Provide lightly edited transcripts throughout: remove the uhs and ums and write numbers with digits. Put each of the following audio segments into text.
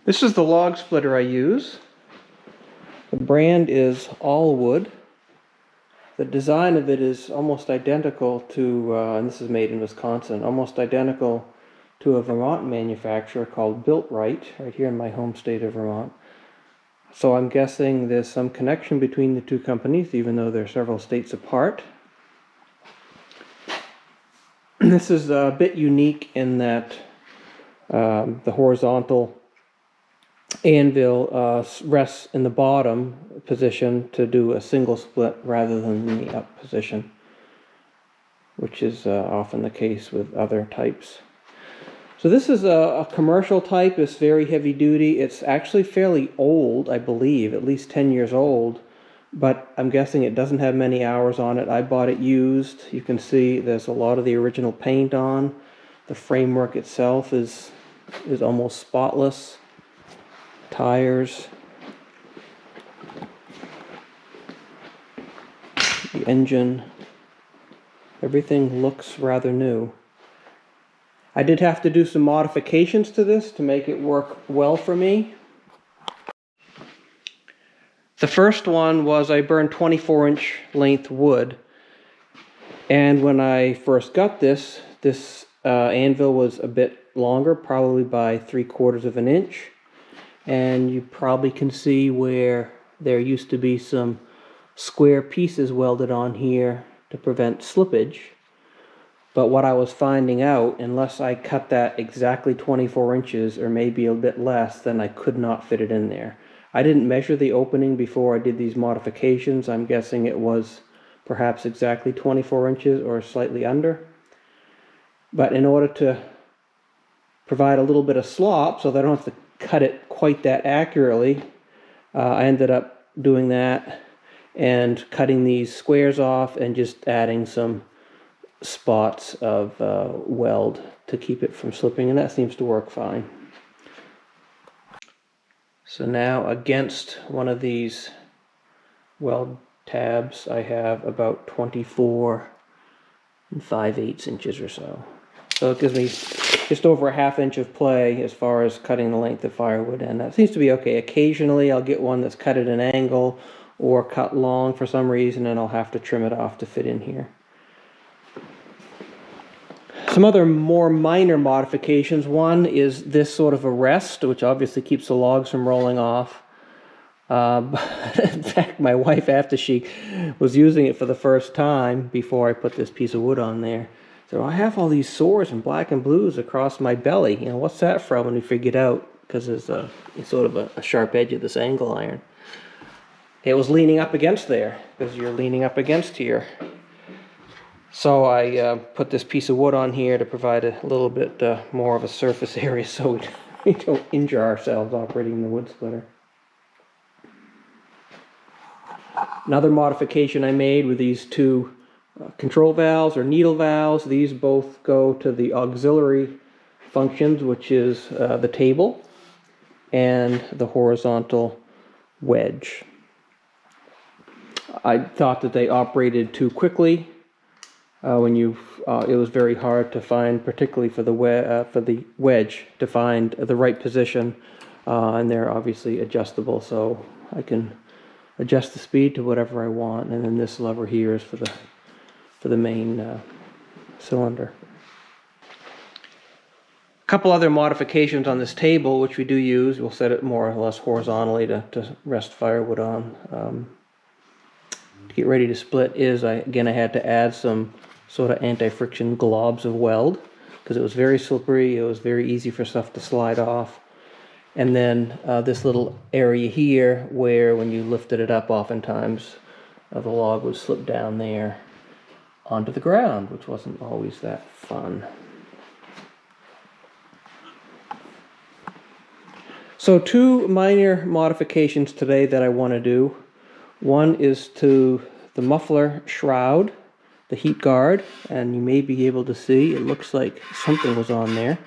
This is the log splitter I use. The brand is Allwood. The design of it is almost identical to, and this is made in Wisconsin, almost identical to a Vermont manufacturer called Built Right here in my home state of Vermont. So I'm guessing there's some connection between the two companies, even though they're several states apart. This is a bit unique in that the horizontal anvil rests in the bottom position to do a single split rather than in the up position, which is often the case with other types. So this is a commercial type. It's very heavy duty. It's actually fairly old, I believe, at least 10 years old, but I'm guessing it doesn't have many hours on it. I bought it used. You can see there's a lot of the original paint on. The framework itself is almost spotless. Tires. The engine. Everything looks rather new. I did have to do some modifications to this to make it work well for me. The first one was I burned 24-inch length wood, and when I first got this anvil was a bit longer, probably by 3/4 of an inch, and you probably can see where there used to be some square pieces welded on here to prevent slippage. But what I was finding out, unless I cut that exactly 24 inches or maybe a bit less, then I could not fit it in there. I didn't measure the opening before I did these modifications. I'm guessing it was perhaps exactly 24 inches or slightly under. But in order to provide a little bit of slop so that I don't have to cut it quite that accurately, I ended up doing that and cutting these squares off and just adding some spots of weld to keep it from slipping, and that seems to work fine. So now against one of these weld tabs I have about 24 5/8 inches or so. So it gives me just over a ½ inch of play as far as cutting the length of firewood, and that seems to be okay. Occasionally I'll get one that's cut at an angle or cut long for some reason, and I'll have to trim it off to fit in here. Some other more minor modifications. One is this sort of a rest, which obviously keeps the logs from rolling off. In fact, my wife, after she was using it for the first time, before I put this piece of wood on there, said, "I have all these sores and black and blues across my belly. You know, what's that from?" And we figured out, because there's sort of a sharp edge of this angle iron. It was leaning up against there, because you're leaning up against here. So I put this piece of wood on here to provide a little bit more of a surface area so we don't injure ourselves operating the wood splitter. Another modification I made with these two control valves or needle valves. These both go to the auxiliary functions, which is the table and the horizontal wedge. I thought that they operated too quickly. It was very hard to find, particularly for the wedge, to find the right position, and they're obviously adjustable, so I can adjust the speed to whatever I want. And then this lever here is for the main cylinder. A couple other modifications on this table, which we do use. We'll set it more or less horizontally to rest firewood on. To get ready to split I had to add some sort of anti-friction globs of weld, because it was very slippery. It was very easy for stuff to slide off. And then this little area here, where when you lifted it up, oftentimes the log would slip down there onto the ground, which wasn't always that fun. So two minor modifications today that I want to do. One is to the muffler shroud, the heat guard, and you may be able to see it looks like something was on there.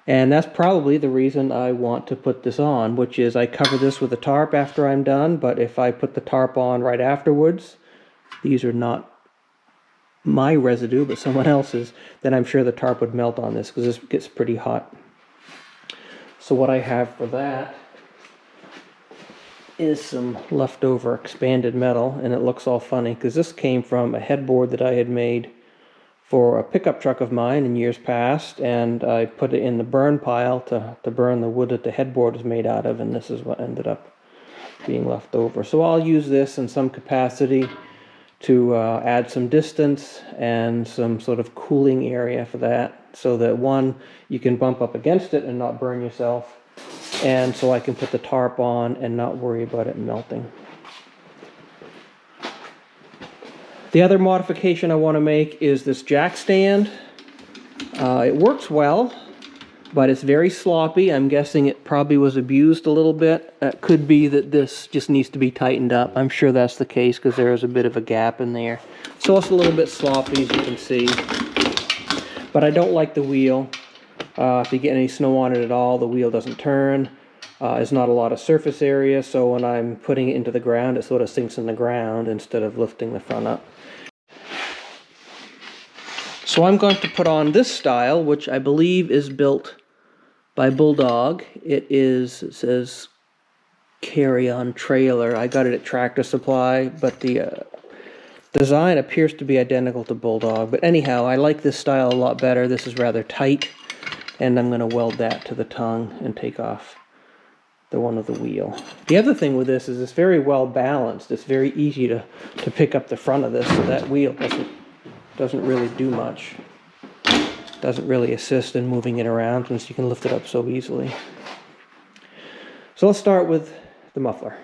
And that's probably the reason I want to put this on, which is I cover this with a tarp after I'm done, but if I put the tarp on right afterwards, these are not my residue, but someone else's, then I'm sure the tarp would melt on this, because this gets pretty hot. So what I have for that is some leftover expanded metal, and it looks all funny because this came from a headboard that I had made for a pickup truck of mine in years past, and I put it in the burn pile to burn the wood that the headboard was made out of, and this is what ended up being left over. So I'll use this in some capacity to add some distance and some sort of cooling area for that, so that one, you can bump up against it and not burn yourself, and so I can put the tarp on and not worry about it melting. The other modification I want to make is this jack stand. It works well, but it's very sloppy. I'm guessing it probably was abused a little bit. It could be that this just needs to be tightened up. I'm sure that's the case because there is a bit of a gap in there. So it's a little bit sloppy, as you can see. But I don't like the wheel. If you get any snow on it at all, the wheel doesn't turn. There's not a lot of surface area, so when I'm putting it into the ground, it sort of sinks in the ground instead of lifting the front up. So I'm going to put on this style, which I believe is built by Bulldog. It says carry-on trailer. I got it at Tractor Supply, but the design appears to be identical to Bulldog. But anyhow, I like this style a lot better. This is rather tight, and I'm going to weld that to the tongue and take off the one of the wheel. The other thing with this is it's very well balanced. It's very easy to pick up the front of this, so that wheel doesn't really do much. Doesn't really assist in moving it around since you can lift it up so easily. So let's start with the muffler.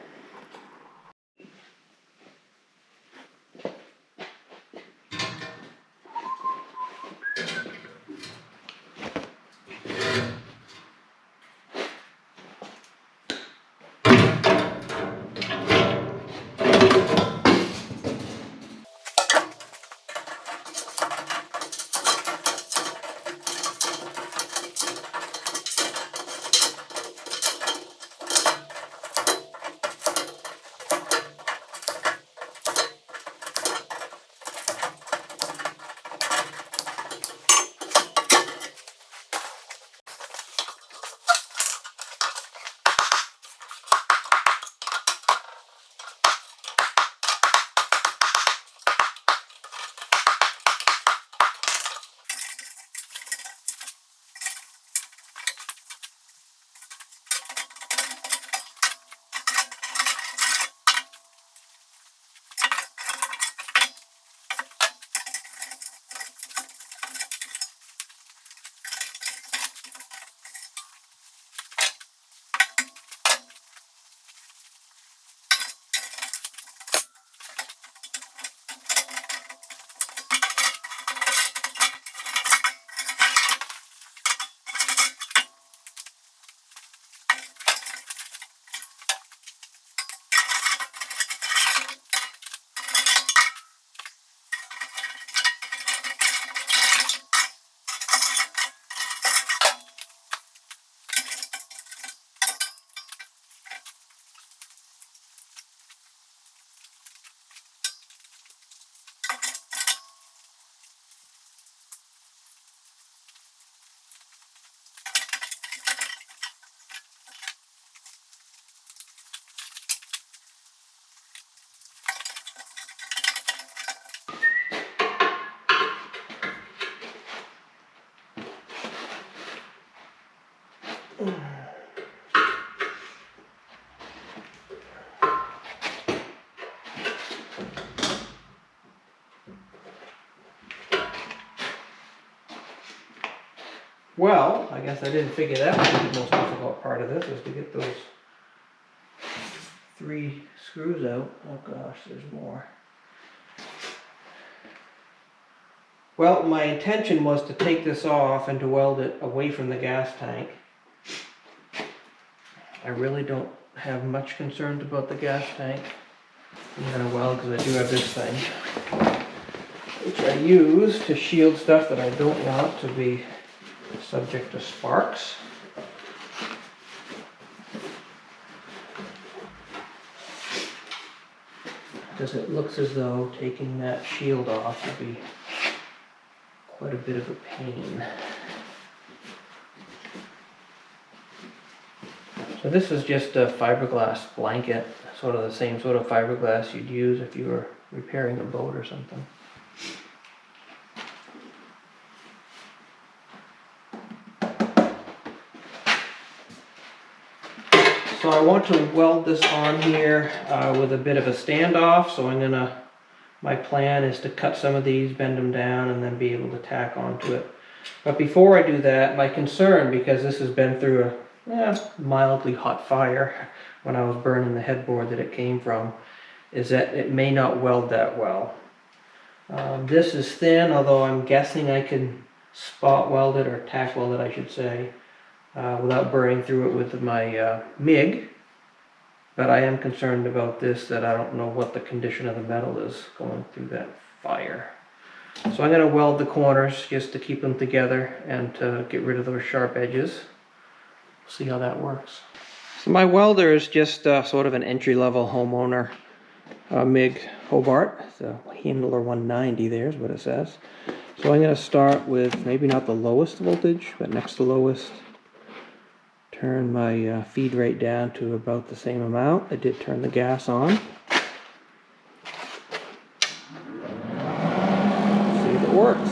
Well, I guess I didn't figure that was the most difficult part of this, was to get those 3 screws out. Oh gosh, there's more. Well, my intention was to take this off and to weld it away from the gas tank. I really don't have much concerns about the gas tank. I'm going to weld because I do have this thing, which I use to shield stuff that I don't want to be subject to sparks. Because it looks as though taking that shield off would be quite a bit of a pain. So this is just a fiberglass blanket, sort of the same sort of fiberglass you'd use if you were repairing a boat or something. So I want to weld this on here with a bit of a standoff, so my plan is to cut some of these, bend them down, and then be able to tack onto it. But before I do that, my concern, because this has been through a mildly hot fire when I was burning the headboard that it came from, is that it may not weld that well. This is thin, although I'm guessing I can spot weld it, or tack weld it I should say, without burning through it with my MIG. But I am concerned about this, that I don't know what the condition of the metal is going through that fire. So I'm going to weld the corners just to keep them together and to get rid of those sharp edges. See how that works. So my welder is just sort of an entry-level homeowner MIG Hobart. It's a Handler 190 there is what it says. So I'm going to start with maybe not the lowest voltage, but next to lowest. Turn my feed rate down to about the same amount. I did turn the gas on. See if it works.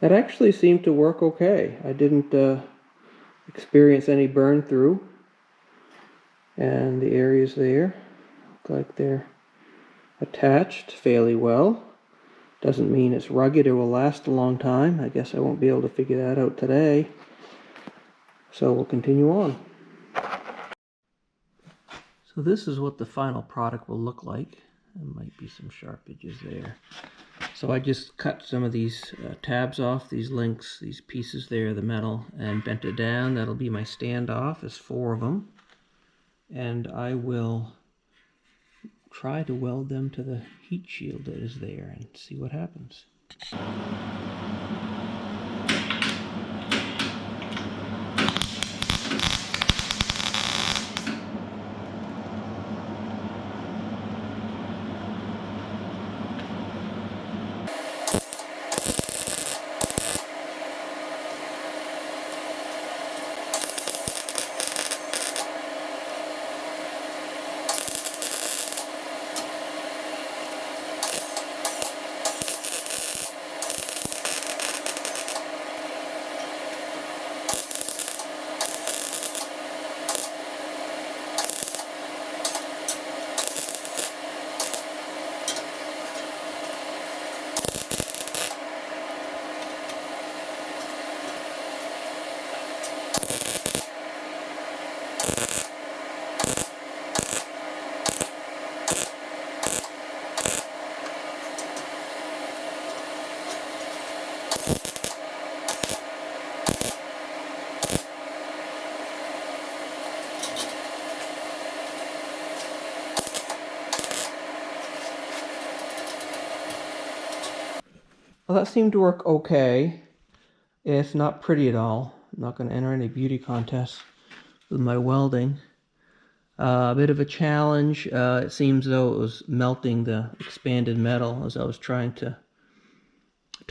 That actually seemed to work okay. I didn't experience any burn through, and the areas there look like they're attached fairly well. Doesn't mean it's rugged or will last a long time. I guess I won't be able to figure that out today. So we'll continue on. So this is what the final product will look like. There might be some sharp edges there. So I just cut some of these tabs off, these links, these pieces there, the metal, and bent it down. That'll be my standoff. There's 4 of them. And I will try to weld them to the heat shield that is there and see what happens. Well, that seemed to work okay. It's not pretty at all. I'm not going to enter any beauty contests with my welding. A bit of a challenge. It seems though it was melting the expanded metal as I was trying to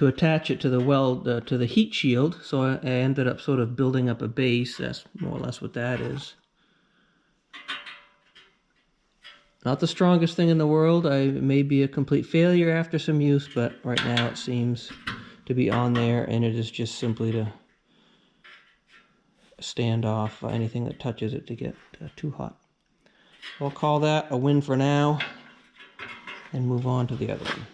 attach it to the weld, to the heat shield. So I ended up sort of building up a base. That's more or less what that is. Not the strongest thing in the world. It may be a complete failure after some use, but right now it seems to be on there, and it is just simply to stand off anything that touches it to get too hot. I'll call that a win for now and move on to the other one.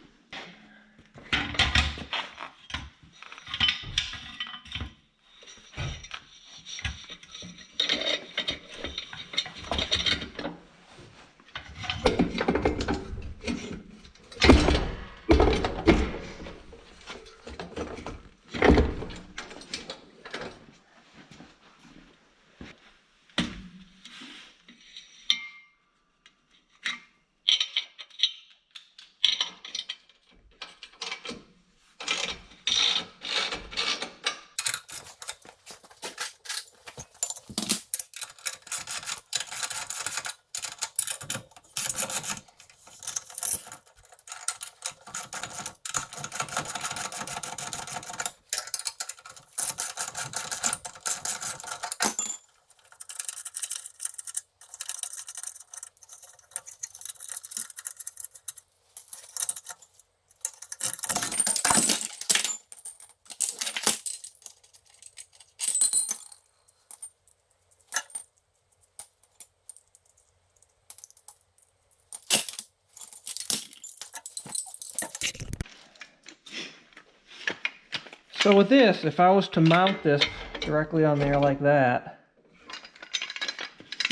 So with this, if I was to mount this directly on there like that,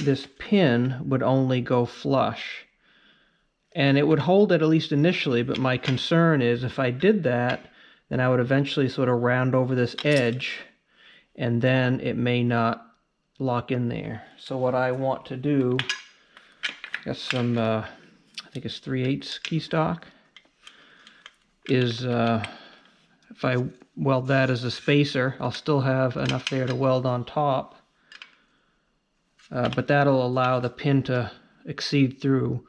this pin would only go flush. And it would hold it at least initially, but my concern is if I did that, then I would eventually sort of round over this edge, and then it may not lock in there. So what I want to do, got some, I think it's 3/8 key stock, is if I weld that as a spacer, I'll still have enough there to weld on top, but that'll allow the pin to exceed through,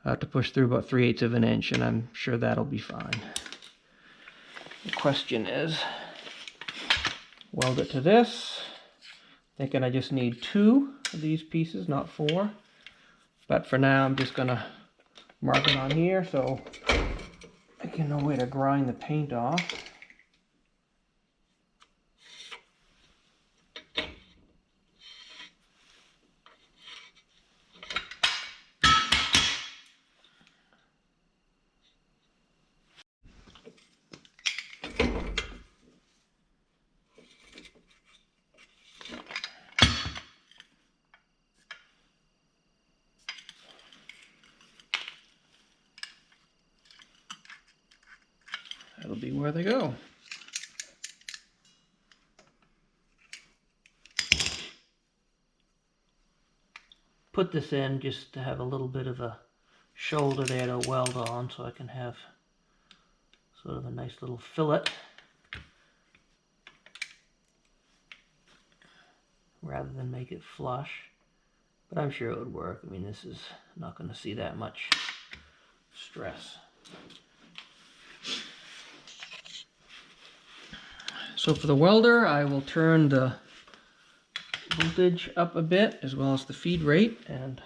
to push through about 3/8 of an inch, and I'm sure that'll be fine. The question is, weld it to this. Thinking I just need 2 of these pieces, not 4. But for now, I'm just gonna mark it on here so I can know where to grind the paint off. That'll be where they go. Put this in just to have a little bit of a shoulder there to weld on, so I can have sort of a nice little fillet rather than make it flush. But I'm sure it would work. I mean, this is not going to see that much stress. So for the welder, I will turn the voltage up a bit as well as the feed rate, and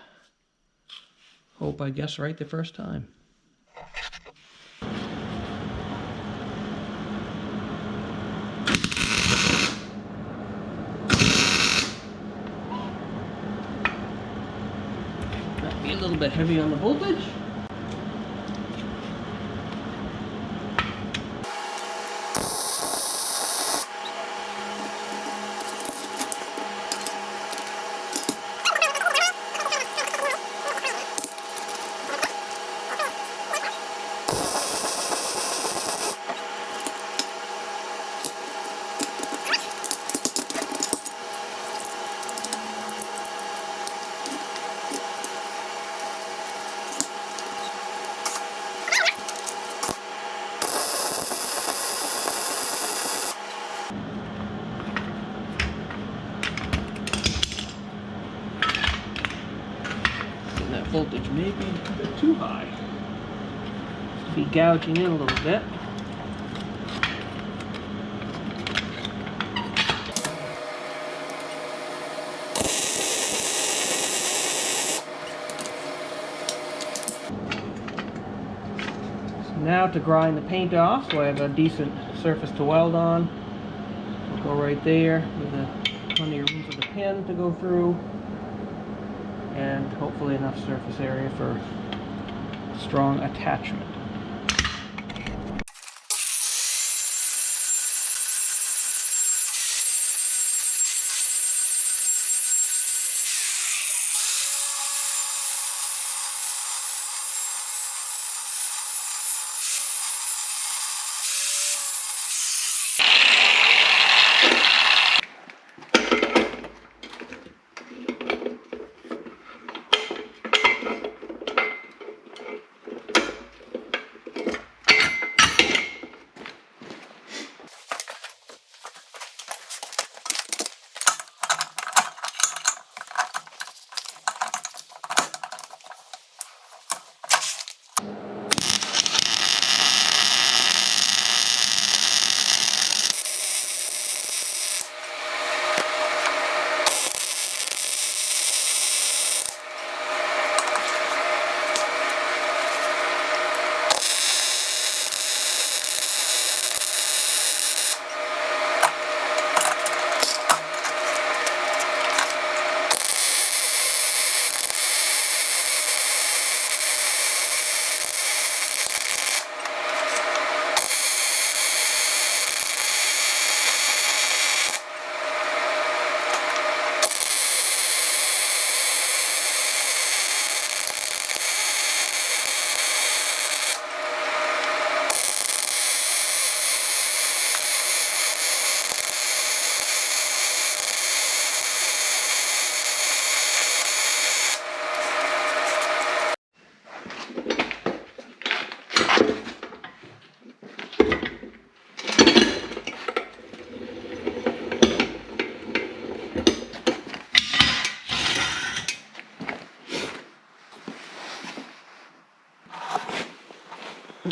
hope I guess right the first time. Might be a little bit heavy on the voltage. maybe a bit too high. Just be gouging in a little bit. So now to grind the paint off, so I have a decent surface to weld on. We'll go right there with plenty of room for the pin to go through, and hopefully enough surface area for strong attachment.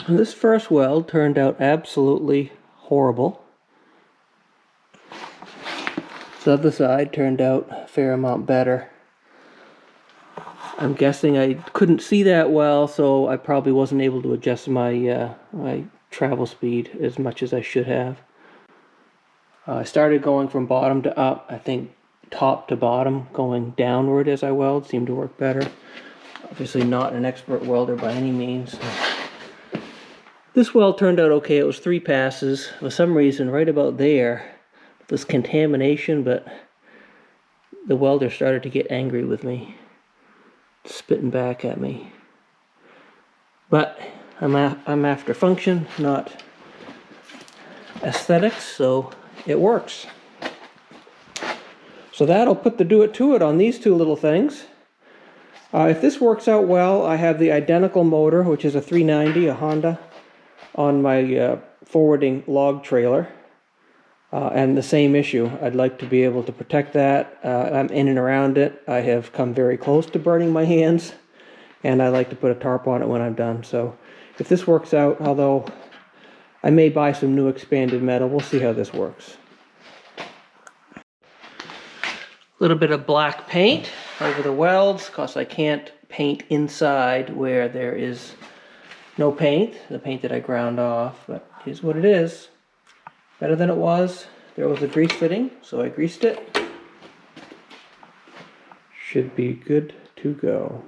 This first weld turned out absolutely horrible. The other side turned out a fair amount better. I'm guessing I couldn't see that well, so I probably wasn't able to adjust my my travel speed as much as I should have. I started going from bottom to up. I think top to bottom, going downward as I weld, seemed to work better. Obviously not an expert welder by any means. This weld turned out okay. It was 3 passes. For some reason, right about there, this contamination, but the welder started to get angry with me, spitting back at me. But I'm after function, not aesthetics, so it works. So that'll put the do it to it on these 2 little things. If this works out well, I have the identical motor, which is a 390, a Honda, on my forwarding log trailer, and the same issue. I'd like to be able to protect that. I'm in and around it. I have come very close to burning my hands, and I like to put a tarp on it when I'm done. So if this works out, although I may buy some new expanded metal, we'll see how this works. A little bit of black paint over the welds, because I can't paint inside where there is no paint, the paint that I ground off, but here's what it is. Better than it was. There was a grease fitting, so I greased it. Should be good to go.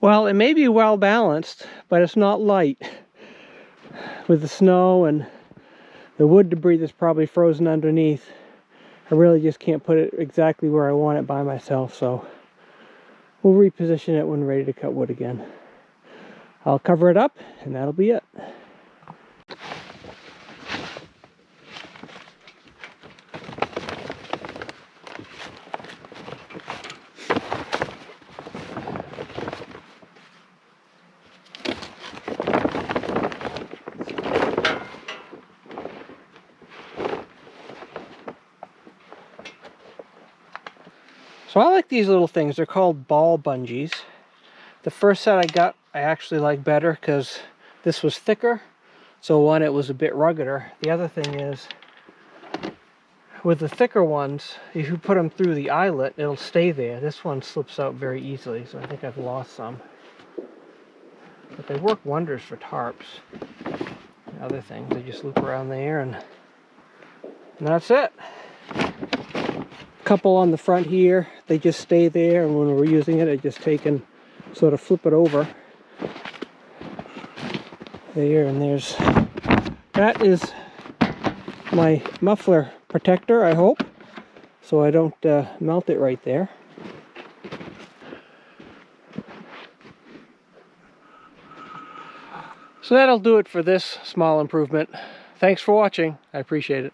Well, it may be well balanced, but it's not light. With the snow and the wood debris that's probably frozen underneath, I really just can't put it exactly where I want it by myself, so we'll reposition it when ready to cut wood again. I'll cover it up, and that'll be it. So I like these little things. They're called ball bungees. The first set I got, I actually like better because this was thicker. So one, it was a bit ruggeder. The other thing is, with the thicker ones, if you put them through the eyelet, it'll stay there. This one slips out very easily, so I think I've lost some. But they work wonders for tarps and other things. They just loop around there and that's it. Couple on the front here, they just stay there, and when we're using it, I just take and sort of flip it over there, and there's, that is my muffler protector, I hope, so I don't melt it right there. So that'll do it for this small improvement. Thanks for watching. I appreciate it.